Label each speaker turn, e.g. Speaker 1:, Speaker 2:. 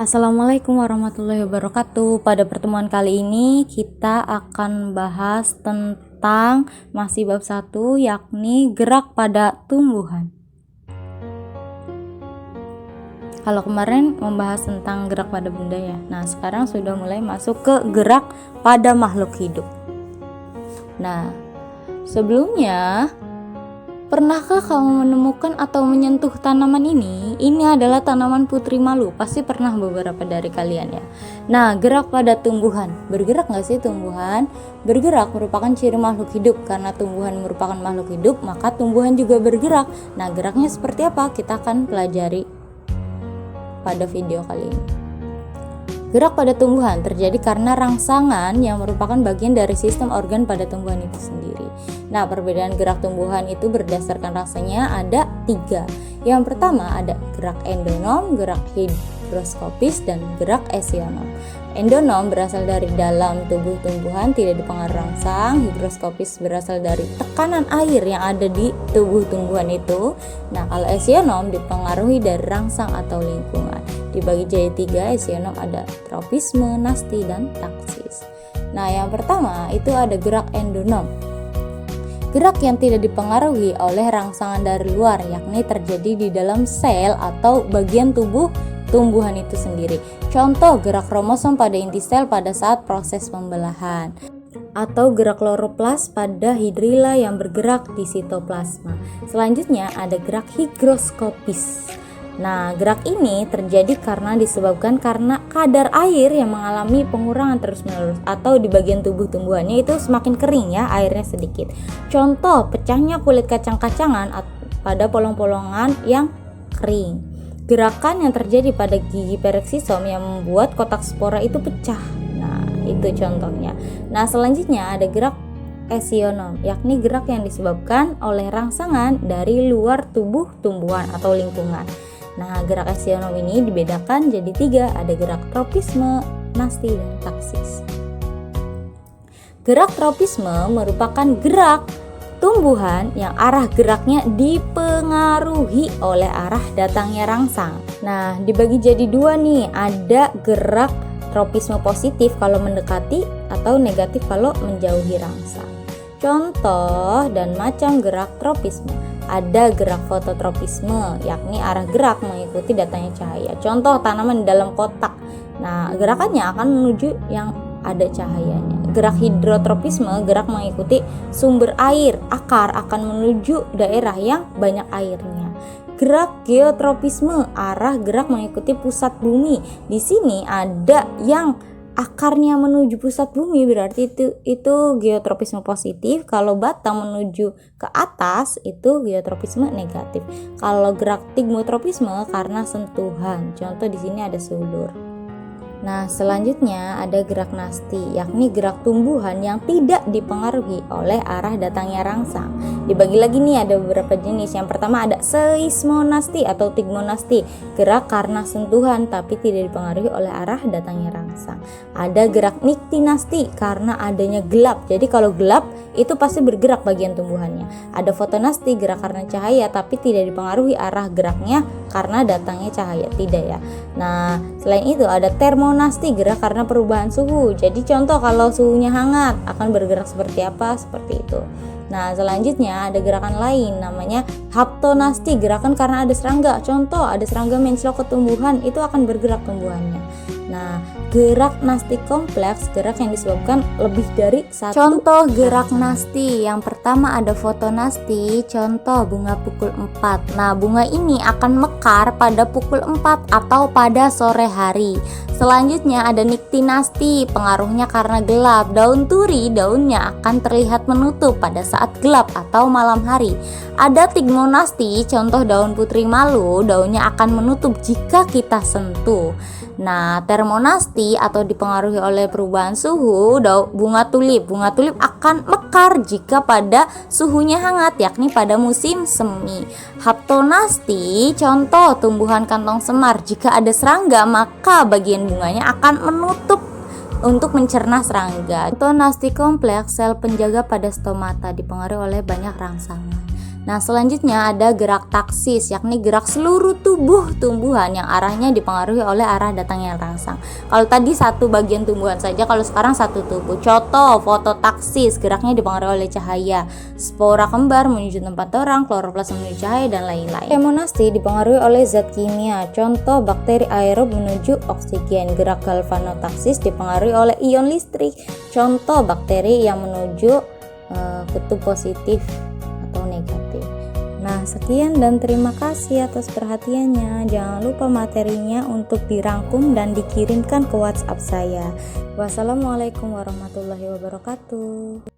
Speaker 1: Assalamualaikum warahmatullahi wabarakatuh. Pada pertemuan kali ini kita akan bahas tentang masih bab 1, yakni gerak pada tumbuhan. Kalau kemarin membahas tentang gerak pada benda ya. Nah, sekarang sudah mulai masuk ke gerak pada makhluk hidup. Nah, sebelumnya pernahkah kamu menemukan atau menyentuh tanaman ini? Ini adalah tanaman putri malu. Pasti pernah beberapa dari kalian ya. Nah, gerak pada tumbuhan. Bergerak nggak sih tumbuhan? Bergerak merupakan ciri makhluk hidup. Karena tumbuhan merupakan makhluk hidup, maka tumbuhan juga bergerak. Nah, geraknya seperti apa? Kita akan pelajari pada video kali ini. Gerak pada tumbuhan terjadi karena rangsangan yang merupakan bagian dari sistem organ pada tumbuhan itu sendiri. Nah, perbedaan gerak tumbuhan itu berdasarkan rangsangnya ada 3. Yang pertama ada gerak endonom, gerak higroskopis, dan gerak esionom. Endonom berasal dari dalam tubuh tumbuhan, tidak dipengaruhi rangsang. Higroskopis berasal dari tekanan air yang ada di tubuh tumbuhan itu. Nah, kalau esionom dipengaruhi dari rangsang atau lingkungan. Dibagi jadi 3, esionom ada tropisme, nasti, dan taksis. Nah, yang pertama itu ada gerak endonom. Gerak yang tidak dipengaruhi oleh rangsangan dari luar, yakni terjadi di dalam sel atau bagian tubuh tumbuhan itu sendiri. Contoh gerak kromosom pada inti sel pada saat proses pembelahan, atau gerak kloroplas pada hidrilla yang bergerak di sitoplasma. Selanjutnya ada gerak higroskopis. Nah, gerak ini terjadi karena disebabkan karena kadar air yang mengalami pengurangan terus-menerus atau di bagian tubuh tumbuhannya itu semakin kering ya, airnya sedikit. Contoh pecahnya kulit kacang-kacangan pada polong-polongan yang kering. Gerakan yang terjadi pada gigi pereksisom yang membuat kotak spora itu pecah. Nah, itu contohnya. Nah, selanjutnya ada gerak esionom, yakni gerak yang disebabkan oleh rangsangan dari luar tubuh tumbuhan atau lingkungan. Nah, gerak esionom ini dibedakan jadi 3, ada gerak tropisme, nasti, dan taksis. Gerak tropisme merupakan gerak tumbuhan yang arah geraknya dipengaruhi oleh arah datangnya rangsang. Nah, dibagi jadi 2 nih, ada gerak tropisme positif kalau mendekati atau negatif kalau menjauhi rangsang. Contoh dan macam gerak tropisme. Ada gerak fototropisme, yakni arah gerak mengikuti datangnya cahaya. Contoh tanaman di dalam kotak. Nah, gerakannya akan menuju yang ada cahayanya. Gerak hidrotropisme, gerak mengikuti sumber air. Akar akan menuju daerah yang banyak airnya. Gerak geotropisme, arah gerak mengikuti pusat bumi. Di sini ada yang akarnya menuju pusat bumi, berarti itu geotropisme positif. Kalau batang menuju ke atas itu geotropisme negatif. Kalau gerak tigmotropisme karena sentuhan. Contoh di sini ada sulur. Nah, selanjutnya ada gerak nasti, yakni gerak tumbuhan yang tidak dipengaruhi oleh arah datangnya rangsang. Dibagi lagi nih, ada beberapa jenis. Yang pertama ada seismonasti atau tigmonasti, gerak karena sentuhan tapi tidak dipengaruhi oleh arah datangnya rangsang. Ada gerak niktinasti karena adanya gelap. Jadi kalau gelap itu pasti bergerak bagian tumbuhannya. Ada fotonasti, gerak karena cahaya tapi tidak dipengaruhi arah geraknya karena datangnya cahaya, tidak ya. Nah, selain itu ada termonasti, gerak karena perubahan suhu. Jadi contoh kalau suhunya hangat akan bergerak seperti apa? Seperti itu. Nah, selanjutnya ada gerakan lain namanya haptonasti, gerakan karena ada serangga. Contoh ada serangga menclok ke tumbuhan, itu akan bergerak tumbuhannya. Nah, gerak nasti kompleks, gerak yang disebabkan lebih dari satu. Contoh gerak nasti, yang pertama ada fotonasti, contoh bunga pukul 4. Nah, bunga ini akan mekar pada pukul 4 atau pada sore hari. Selanjutnya ada niktinasti, pengaruhnya karena gelap. Daun turi, daunnya akan terlihat menutup pada saat gelap atau malam hari. Ada tigmonasti, contoh daun putri malu, daunnya akan menutup jika kita sentuh. Nah, termonasti atau dipengaruhi oleh perubahan suhu, bunga tulip akan mekar jika pada suhunya hangat, yakni pada musim semi. Haptonasti, contoh tumbuhan kantong semar, jika ada serangga maka bagian bunganya akan menutup untuk mencerna serangga. Contoh nasti kompleks, sel penjaga pada stomata dipengaruhi oleh banyak rangsangan. Nah, selanjutnya ada gerak taksis, yakni gerak seluruh tubuh tumbuhan yang arahnya dipengaruhi oleh arah datangnya rangsang. Kalau tadi satu bagian tumbuhan saja, kalau sekarang satu tubuh. Contoh, fototaksis, geraknya dipengaruhi oleh cahaya. Spora kembar menuju tempat terang, kloroplas menuju cahaya, dan lain-lain. Kemonasti dipengaruhi oleh zat kimia. Contoh, bakteri aerob menuju oksigen. Gerak galvanotaksis dipengaruhi oleh ion listrik. Contoh, bakteri yang menuju kutub positif atau negatif. Nah, sekian dan terima kasih atas perhatiannya. Jangan lupa materinya untuk dirangkum dan dikirimkan ke WhatsApp saya. Wassalamualaikum warahmatullahi wabarakatuh.